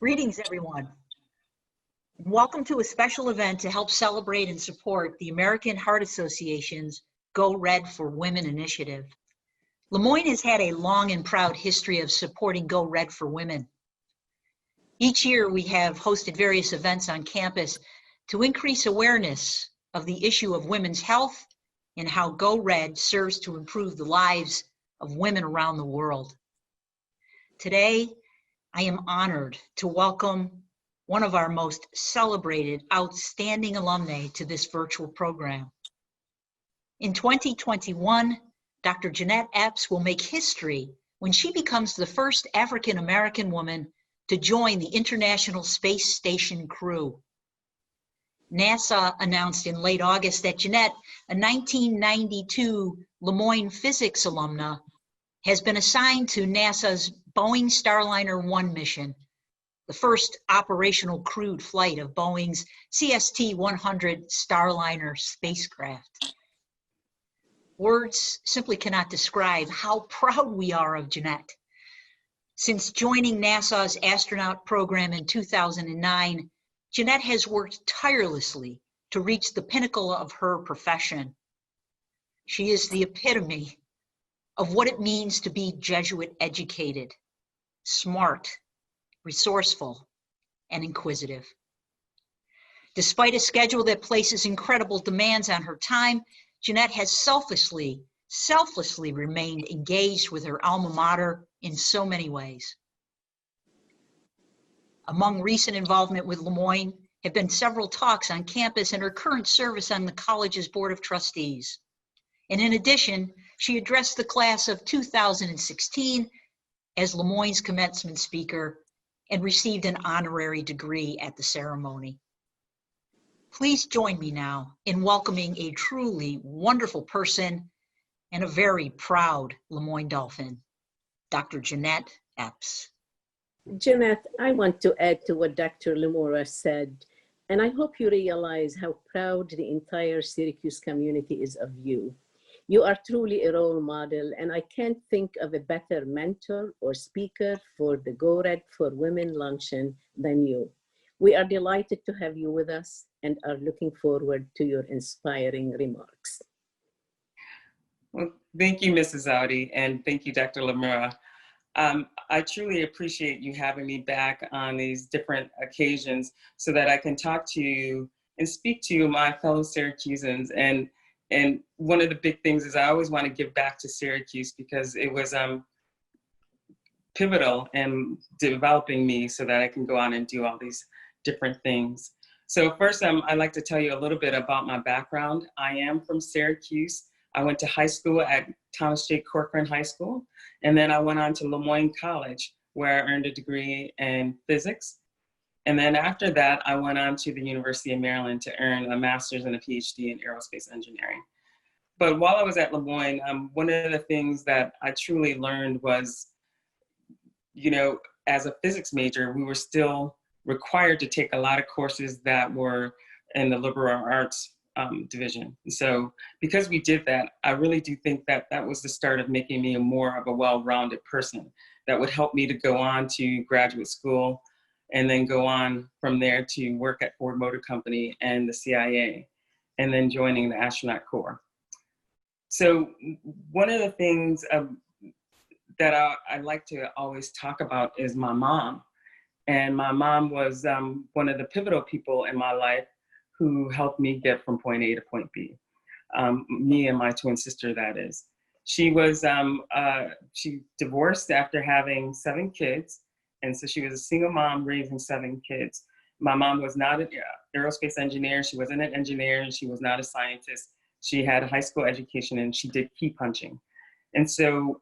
Greetings, everyone. Welcome to a special event to help celebrate and support the American Heart Association's Go Red for Women initiative. Lemoyne has had a long and proud history of supporting Go Red for Women. Each year, we have hosted various events on campus to increase awareness of the issue of women's health and how Go Red serves to improve the lives of women around the world. Today, I am honored to welcome one of our most celebrated, outstanding alumni to this virtual program. In 2021, Dr. Jeanette Epps will make history when she becomes the first African-American woman to join the International Space Station crew. NASA announced in late August that Jeanette, a 1992 Lemoyne physics alumna, has been assigned to NASA's Boeing Starliner 1 mission, the first operational crewed flight of Boeing's CST-100 Starliner spacecraft. Words simply cannot describe how proud we are of Jeanette. Since joining NASA's Astronaut program in 2009, Jeanette has worked tirelessly to reach the pinnacle of her profession. She is the epitome of what it means to be Jesuit educated, smart, resourceful, and inquisitive. Despite a schedule that places incredible demands on her time, Jeanette has selflessly remained engaged with her alma mater in so many ways. Among recent involvement with Lemoyne have been several talks on campus and her current service on the college's Board of Trustees. And in addition, she addressed the class of 2016 as Lemoyne's commencement speaker and received an honorary degree at the ceremony. Please join me now in welcoming a truly wonderful person and a very proud Lemoyne Dolphin, Dr. Jeanette Epps. Jeanette, I want to add to what Dr. Lemora said, and I hope you realize how proud the entire Syracuse community is of you. You are truly a role model, and I can't think of a better mentor or speaker for the Go Red for Women luncheon than you. We are delighted to have you with us and are looking forward to your inspiring remarks. Well, thank you, Mrs. Audi, and thank you, Dr. Lemura. I truly appreciate you having me back on these different occasions so that I can talk to you and speak to my fellow Syracusans. And one of the big things is I always want to give back to Syracuse because it was pivotal in developing me so that I can go on and do all these different things. So first, I'd like to tell you a little bit about my background. I am from Syracuse. I went to high school at Thomas J. Corcoran High School, and then I went on to Lemoyne College, where I earned a degree in physics. And then after that, I went on to the University of Maryland to earn a master's and a PhD in aerospace engineering. But while I was at Lemoyne, one of the things that I truly learned was, you know, as a physics major, we were still required to take a lot of courses that were in the liberal arts division. So because we did that, I really do think that that was the start of making me more of a well-rounded person that would help me to go on to graduate school and then go on from there to work at Ford Motor Company and the CIA, and then joining the Astronaut Corps. So one of the things that I like to always talk about is my mom. And my mom was one of the pivotal people in my life who helped me get from point A to point B. Me and my twin sister, that is. She was, she divorced after having 7 kids. And so she was a single mom raising 7 kids. My mom was not an aerospace engineer. She wasn't an engineer. She was not a scientist. She had a high school education and she did key punching. And so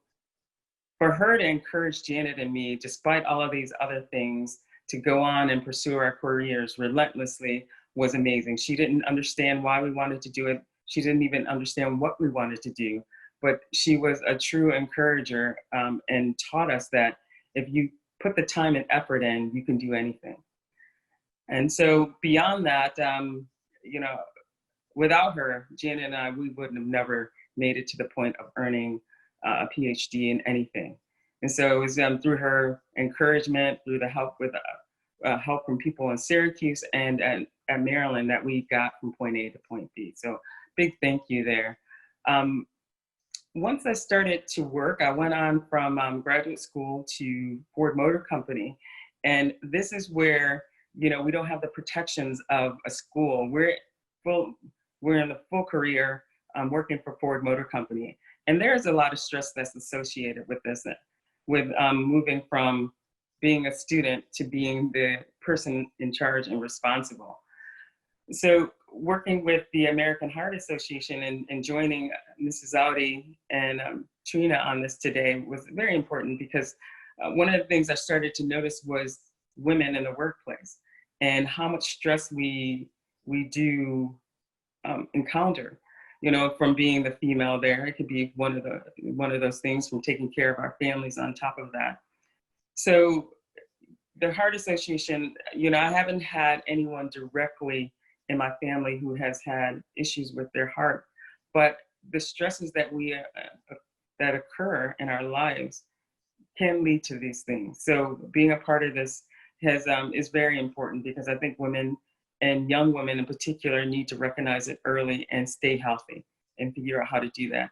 for her to encourage Janet and me, despite all of these other things, to go on and pursue our careers relentlessly was amazing. She didn't understand why we wanted to do it. She didn't even understand what we wanted to do, but she was a true encourager and taught us that if you put the time and effort in, you can do anything. And so beyond that, you know, without her, Janet and I, we wouldn't have never made it to the point of earning a PhD in anything. And so it was through her encouragement, through the help with help from people in Syracuse and at Maryland that we got from point A to point B. So big thank you there. Once I started to work, I went on from graduate school to Ford Motor Company. And this is where, we don't have the protections of a school. We're in the full career working for Ford Motor Company. And there's a lot of stress that's associated with this, with moving from being a student to being the person in charge and responsible. So working with the American Heart Association and joining Mrs. Audi and Trina on this today was very important, because one of the things I started to notice was women in the workplace and how much stress we do encounter, from being the female there. It could be one of those things, from taking care of our families on top of that. So the Heart Association, I haven't had anyone directly in my family who has had issues with their heart, but the stresses that that occur in our lives can lead to these things. So being a part of this is very important, because I think women, and young women in particular, need to recognize it early and stay healthy and figure out how to do that.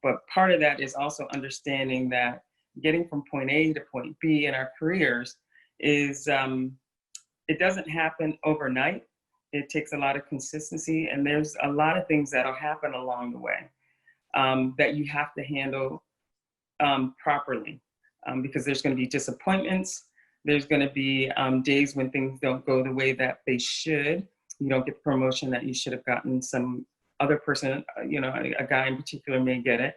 But part of that is also understanding that getting from point A to point B in our careers is, it doesn't happen overnight. It takes a lot of consistency, and there's a lot of things that'll happen along the way that you have to handle properly, because there's going to be disappointments. There's going to be days when things don't go the way that they should. You don't get the promotion that you should have gotten. Some other person, a guy in particular, may get it.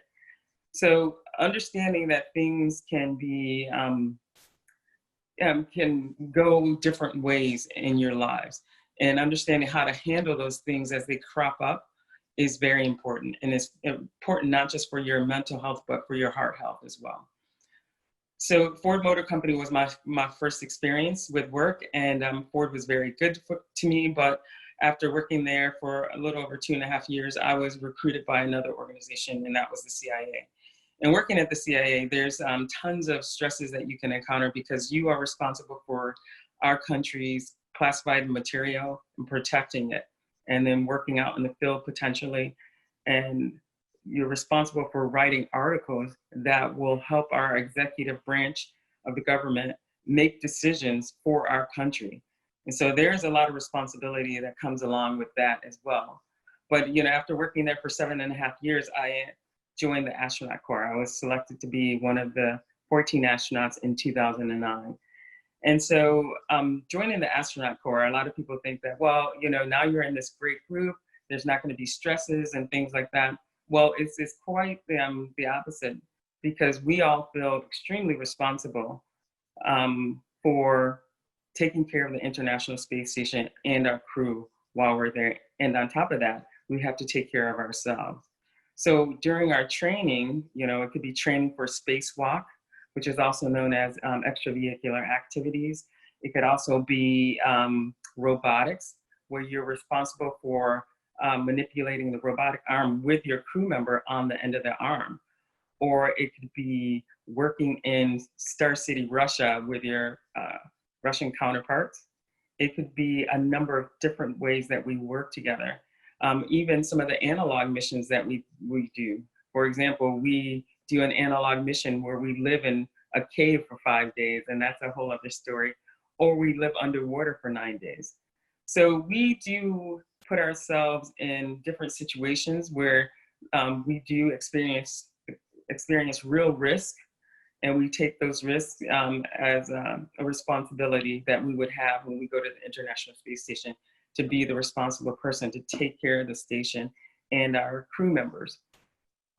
So understanding that things can be can go different ways in your lives, and understanding how to handle those things as they crop up is very important. And it's important not just for your mental health, but for your heart health as well. So Ford Motor Company was my first experience with work, and Ford was very good to me. But after working there for a little over 2.5 years, I was recruited by another organization, and that was the CIA. And working at the CIA, there's tons of stresses that you can encounter, because you are responsible for our country's classified material and protecting it, and then working out in the field potentially. And you're responsible for writing articles that will help our executive branch of the government make decisions for our country. And so there's a lot of responsibility that comes along with that as well. But after working there for 7.5 years, I joined the Astronaut Corps. I was selected to be one of the 14 astronauts in 2009. And so joining the Astronaut Corps, a lot of people think that, well, now you're in this great group, there's not going to be stresses and things like that. Well, it's quite the opposite, because we all feel extremely responsible for taking care of the International Space Station and our crew while we're there. And on top of that, we have to take care of ourselves. So during our training, it could be training for spacewalk, which is also known as extravehicular activities. It could also be robotics, where you're responsible for manipulating the robotic arm with your crew member on the end of the arm. Or it could be working in Star City, Russia with your Russian counterparts. It could be a number of different ways that we work together. Even some of the analog missions that we do. For example, we do an analog mission where we live in a cave for 5 days, and that's a whole other story. Or we live underwater for 9 days. So we do put ourselves in different situations where we do experience real risk, and we take those risks as a responsibility that we would have when we go to the International Space Station, to be the responsible person to take care of the station and our crew members.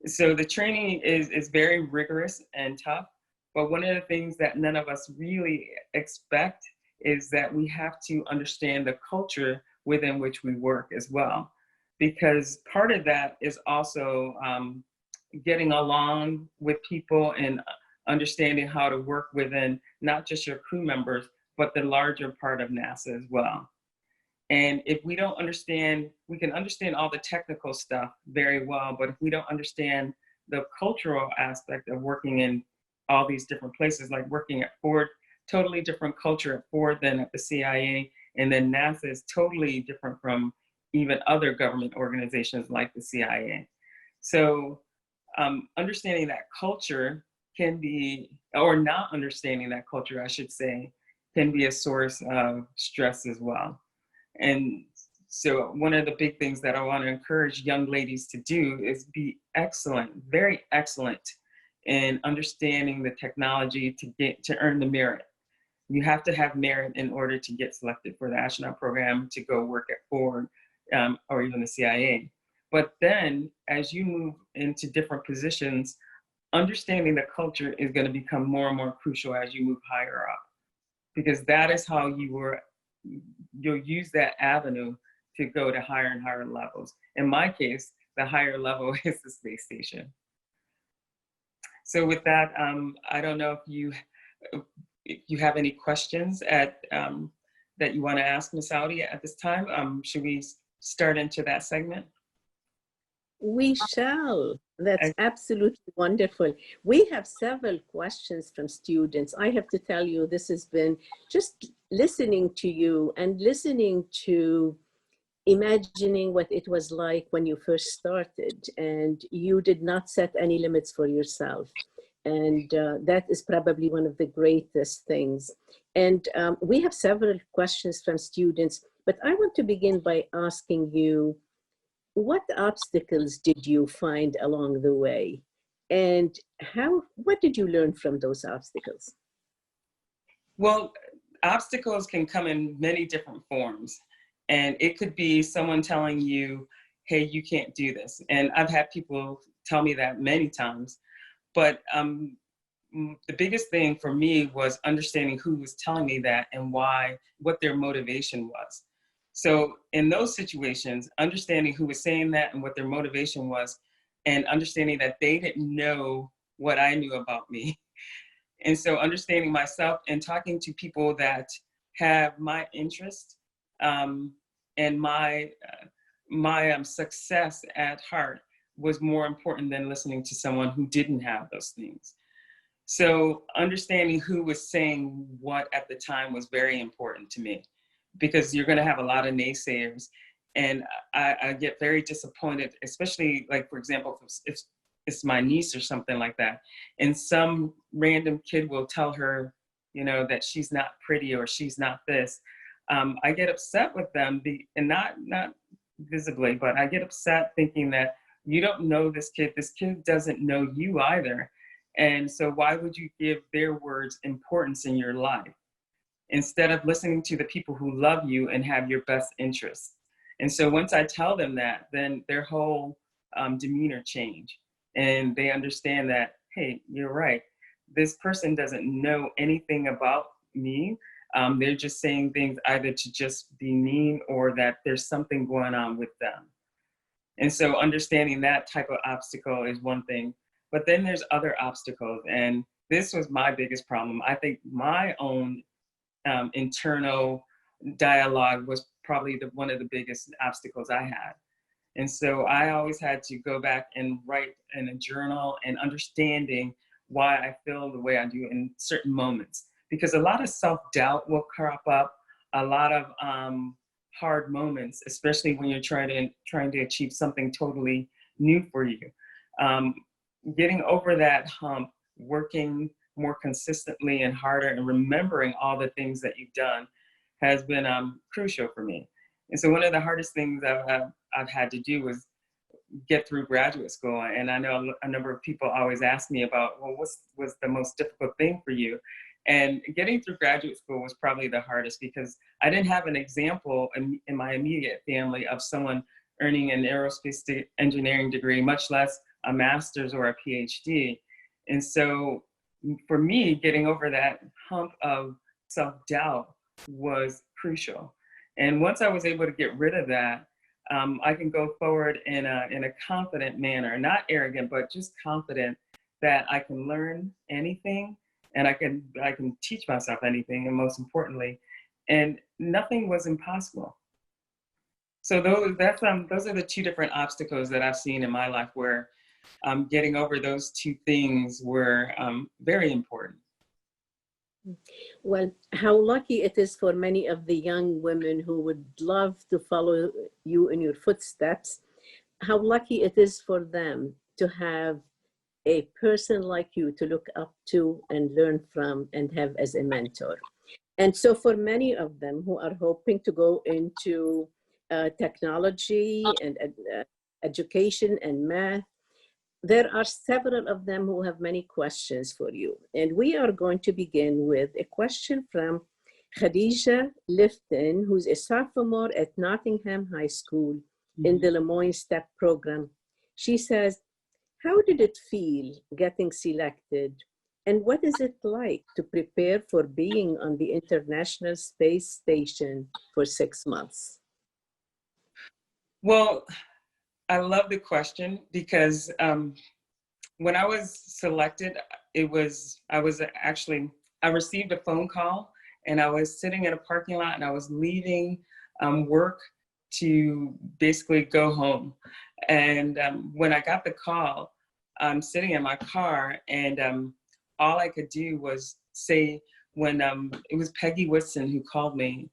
So the training is very rigorous and tough, but one of the things that none of us really expect is that we have to understand the culture within which we work as well. Because part of that is also getting along with people and understanding how to work within not just your crew members, but the larger part of NASA as well. And if we don't understand, we can understand all the technical stuff very well, but if we don't understand the cultural aspect of working in all these different places, like working at Ford, totally different culture at Ford than at the CIA. And then NASA is totally different from even other government organizations like the CIA. So understanding that culture can be, or not understanding that culture, I should say, can be a source of stress as well. And so one of the big things that I want to encourage young ladies to do is be excellent, very excellent in understanding the technology to earn the merit. You have to have merit in order to get selected for the astronaut program to go work at Ford or even the CIA. But then as you move into different positions, understanding the culture is going to become more and more crucial as you move higher up, because that is how you'll use that avenue to go to higher and higher levels. In my case, the higher level is the space station. So with that, I don't know if you have any questions that you want to ask Ms. Audi at this time. Should we start into that segment? We shall. That's absolutely wonderful. We have several questions from students. I have to tell you, this has been just listening to you and listening to imagining what it was like when you first started, and you did not set any limits for yourself. And that is probably one of the greatest things. And we have several questions from students, but I want to begin by asking you, what obstacles did you find along the way? And what did you learn from those obstacles? Well, obstacles can come in many different forms. And it could be someone telling you, hey, you can't do this. And I've had people tell me that many times. But the biggest thing for me was understanding who was telling me that and what their motivation was. So in those situations, understanding who was saying that and what their motivation was, and understanding that they didn't know what I knew about me. And so understanding myself and talking to people that have my interest and my success at heart was more important than listening to someone who didn't have those things. So understanding who was saying what at the time was very important to me, because you're going to have a lot of naysayers. And I get very disappointed, especially like, for example, if it's my niece or something like that, and some random kid will tell her, that she's not pretty or she's not this. I get upset with them, and not visibly, but I get upset thinking that you don't know this kid doesn't know you either. And so why would you give their words importance in your life instead of listening to the people who love you and have your best interests? And so once I tell them that, then their whole demeanor change, and they understand that, hey, you're right. This person doesn't know anything about me. They're just saying things either to just be mean or that there's something going on with them. And so understanding that type of obstacle is one thing, but then there's other obstacles. And this was my biggest problem. I think my own internal dialogue was probably one of the biggest obstacles I had. And so I always had to go back and write in a journal and understanding why I feel the way I do in certain moments, because a lot of self-doubt will crop up, a lot of hard moments, especially when you're trying to achieve something totally new for you. Getting over that hump, working more consistently and harder, and remembering all the things that you've done has been crucial for me. And so one of the hardest things I've had to do was get through graduate school. And I know a number of people always ask me about, well, what was the most difficult thing for you? And getting through graduate school was probably the hardest, because I didn't have an example in my immediate family of someone earning an aerospace engineering degree, much less a master's or a PhD. And so for me, getting over that hump of self-doubt was crucial. And once I was able to get rid of that, I can go forward in a confident manner, not arrogant, but just confident that I can learn anything, and I can teach myself anything, and most importantly, and nothing was impossible. So those are the two different obstacles that I've seen in my life, where getting over those two things were very important. Well, how lucky it is for many of the young women who would love to follow you in your footsteps. How lucky it is for them to have a person like you to look up to and learn from and have as a mentor. And so for many of them who are hoping to go into technology and education and math, there are several of them who have many questions for you. And we are going to begin with a question from Khadija Lifton, who's a sophomore at Nottingham High School in the Lemoyne STEP program. She says, how did it feel getting selected? And what is it like to prepare for being on the International Space Station for 6 months? Well, I love the question because when I was selected, I received a phone call and I was sitting in a parking lot and I was leaving work to basically go home. And when I got the call, I'm sitting in my car and all I could do was say when it was Peggy Whitson who called me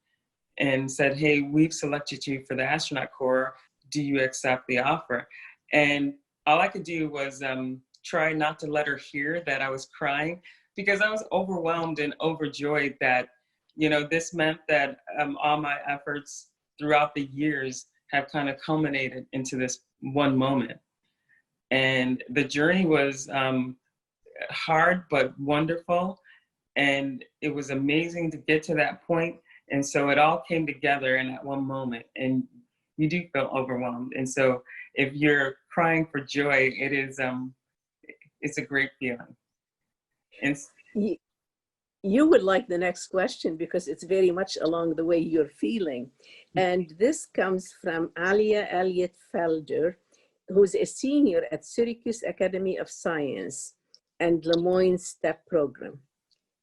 and said, hey, we've selected you for the astronaut corps. Do you accept the offer? And all I could do was try not to let her hear that I was crying because I was overwhelmed and overjoyed that, you know, this meant that all my efforts throughout the years have kind of culminated into this one moment. And the journey was hard, but wonderful. And it was amazing to get to that point. And so it all came together in that one moment. And you do feel overwhelmed. And so if you're crying for joy, it is, it's a great feeling. And you would like the next question because it's very much along the way you're feeling. And this comes from Alia Elliott Felder, who's a senior at Syracuse Academy of Science and Lemoyne STEP program.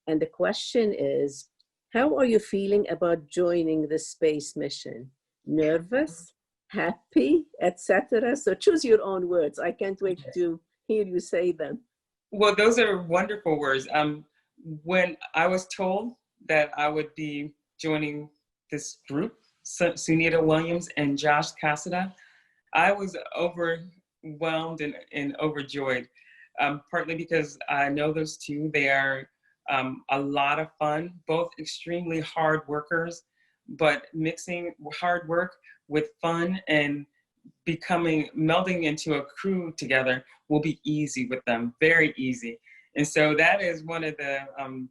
And the question is, how are you feeling about joining the space mission? Nervous, happy, etc.? So choose your own words. I can't wait to hear you say them. Well, those are wonderful words. When I was told that I would be joining this group, Sunita Williams and Josh Cassada, I was overwhelmed and overjoyed, partly because I know those two. They are a lot of fun, both extremely hard workers, but mixing hard work with fun and melding into a crew together will be easy with them, very easy. And so that is one of the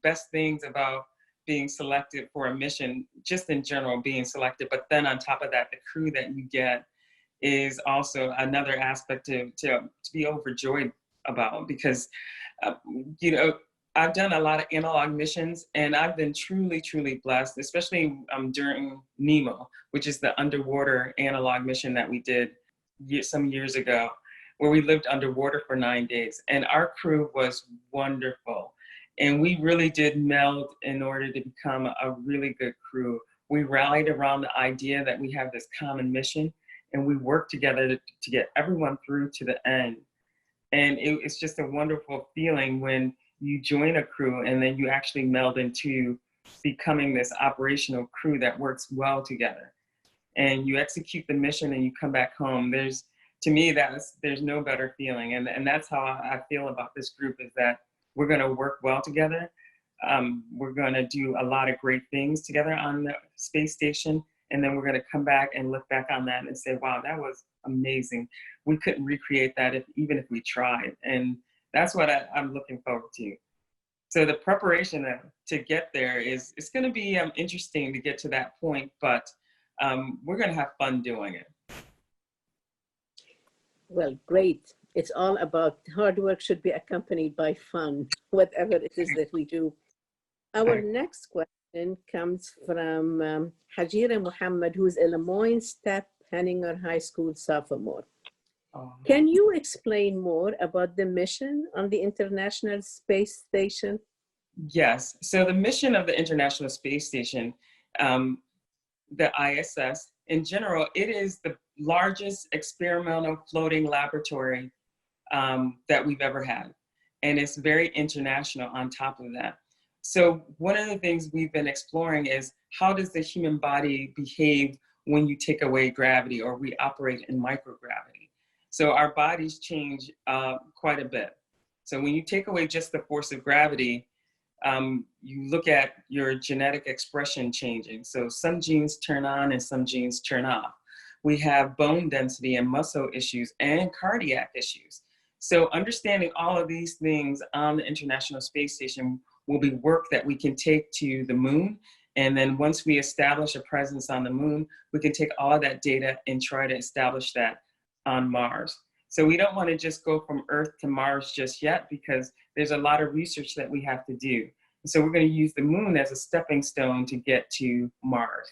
best things about being selected for a mission, just in general, being selected. But then on top of that, the crew that you get is also another aspect to be overjoyed about, because, you know, I've done a lot of analog missions and I've been truly, truly blessed, especially during NEMO, which is the underwater analog mission that we did some years ago, where we lived underwater for 9 days. And our crew was wonderful. And we really did meld in order to become a really good crew. We rallied around the idea that we have this common mission and we worked together to get everyone through to the end. And it's just a wonderful feeling when you join a crew and then you actually meld into becoming this operational crew that works well together. And you execute the mission and you come back home. To me, there's no better feeling. And that's how I feel about this group, is that we're gonna work well together. We're gonna do a lot of great things together on the space station. And then we're gonna come back and look back on that and say, wow, that was amazing. We couldn't recreate that even if we tried. And that's what I'm looking forward to. So the preparation to get there it's gonna be interesting to get to that point, but we're gonna have fun doing it. Well, great. It's all about hard work should be accompanied by fun, whatever it is that we do. Our next question comes from Hajira Muhammad, who's a Lemoyne STEP Henninger High School sophomore. Can you explain more about the mission on the International Space Station? Yes. So the mission of the International Space Station, the ISS, in general, it is the largest experimental floating laboratory that we've ever had. And it's very international on top of that. So one of the things we've been exploring is how does the human body behave when you take away gravity or we operate in microgravity? So our bodies change quite a bit. So when you take away just the force of gravity, you look at your genetic expression changing. So some genes turn on and some genes turn off. We have bone density and muscle issues and cardiac issues. So understanding all of these things on the International Space Station will be work that we can take to the moon. And then once we establish a presence on the moon, we can take all of that data and try to establish that on Mars. So we don't want to just go from Earth to Mars just yet, because there's a lot of research that we have to do. So we're going to use the moon as a stepping stone to get to Mars.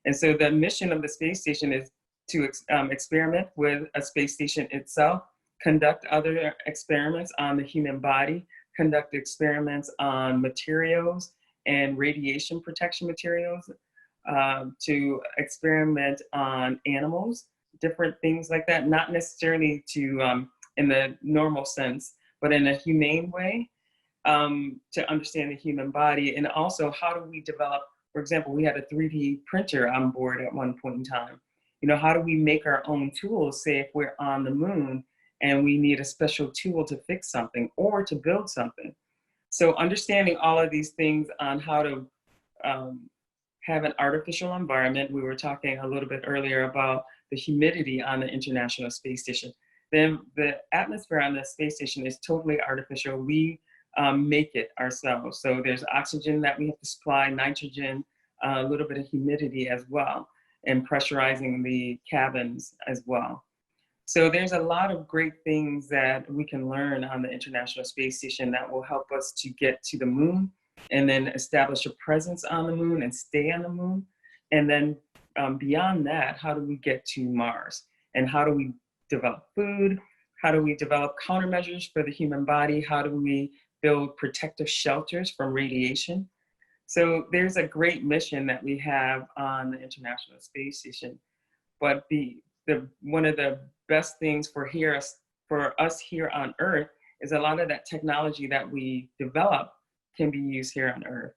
And so the mission of the space station is to experiment with a space station itself, conduct other experiments on the human body, conduct experiments on materials and radiation protection materials, to experiment on animals, different things like that, not necessarily to in the normal sense, but in a humane way, to understand the human body. And also, how do we develop, for example, we had a 3D printer on board at one point in time. You know, how do we make our own tools, say if we're on the moon and we need a special tool to fix something or to build something. So understanding all of these things on how to have an artificial environment. We were talking a little bit earlier about the humidity on the International Space Station. Then the atmosphere on the space station is totally artificial. We make it ourselves. So there's oxygen that we have to supply, nitrogen, a little bit of humidity as well, and pressurizing the cabins as well. So there's a lot of great things that we can learn on the International Space Station that will help us to get to the moon and then establish a presence on the moon and stay on the moon. And then beyond that, how do we get to Mars? And how do we develop food? How do we develop countermeasures for the human body? How do we build protective shelters from radiation? So there's a great mission that we have on the International Space Station. But one of the best things for us here on Earth is a lot of that technology that we develop can be used here on Earth.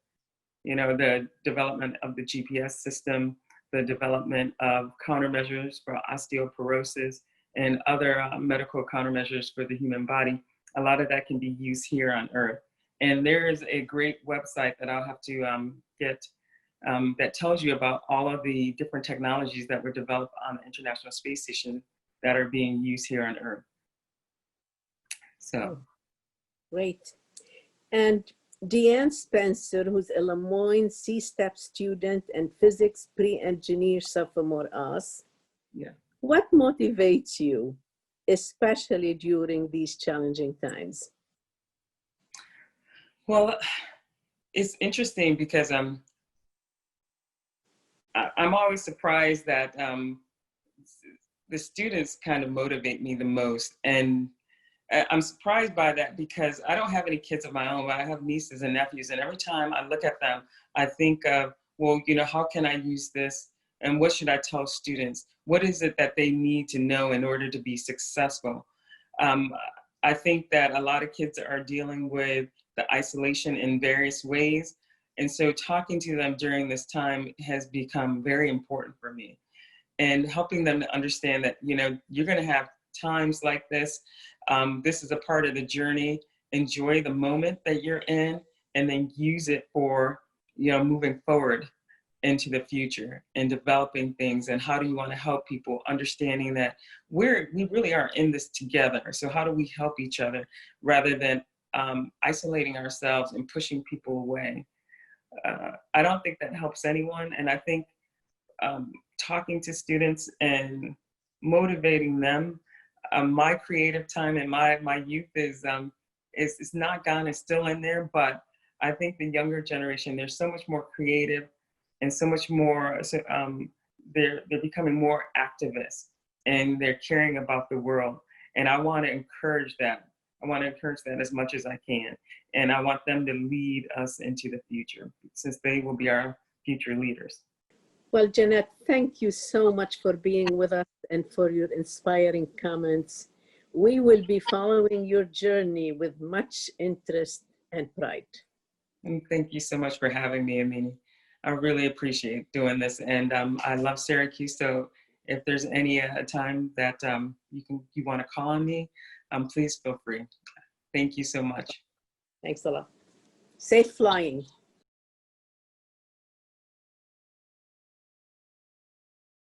You know, the development of the GPS system, the development of countermeasures for osteoporosis and other medical countermeasures for the human body. A lot of that can be used here on Earth. And there is a great website that I'll have to get that tells you about all of the different technologies that were developed on the International Space Station that are being used here on Earth. So. Great. And Deanne Spencer, who's a Lemoyne C-STEP student and physics pre-engineer sophomore, asks, yeah, what motivates you, especially during these challenging times? Well, it's interesting because I'm always surprised that the students kind of motivate me the most. And I'm surprised by that because I don't have any kids of my own, but I have nieces and nephews. And every time I look at them, I think of, well, you know, how can I use this? And what should I tell students? What is it that they need to know in order to be successful? I think that a lot of kids are dealing with the isolation in various ways. And so talking to them during this time has become very important for me, and helping them to understand that, you know, you're going to have times like this. This is a part of the journey. Enjoy the moment that you're in, and then use it for, you know, moving forward into the future and developing things. And how do you want to help people, understanding that we really are in this together. So how do we help each other rather than isolating ourselves and pushing people away? I don't think that helps anyone. And I think talking to students and motivating them, my creative time and my youth is not gone, it's still in there, but I think the younger generation, they're so much more creative and so much more, they're becoming more activists, and they're caring about the world. And I want to encourage that. I want to encourage that as much as I can. And I want them to lead us into the future, since they will be our future leaders. Well, Jeanette, thank you so much for being with us and for your inspiring comments. We will be following your journey with much interest and pride. And thank you so much for having me, Amini. I really appreciate doing this, and I love Syracuse. So if there's any time that you want to call on me, please feel free. Thank you so much. Thanks a lot. Safe flying.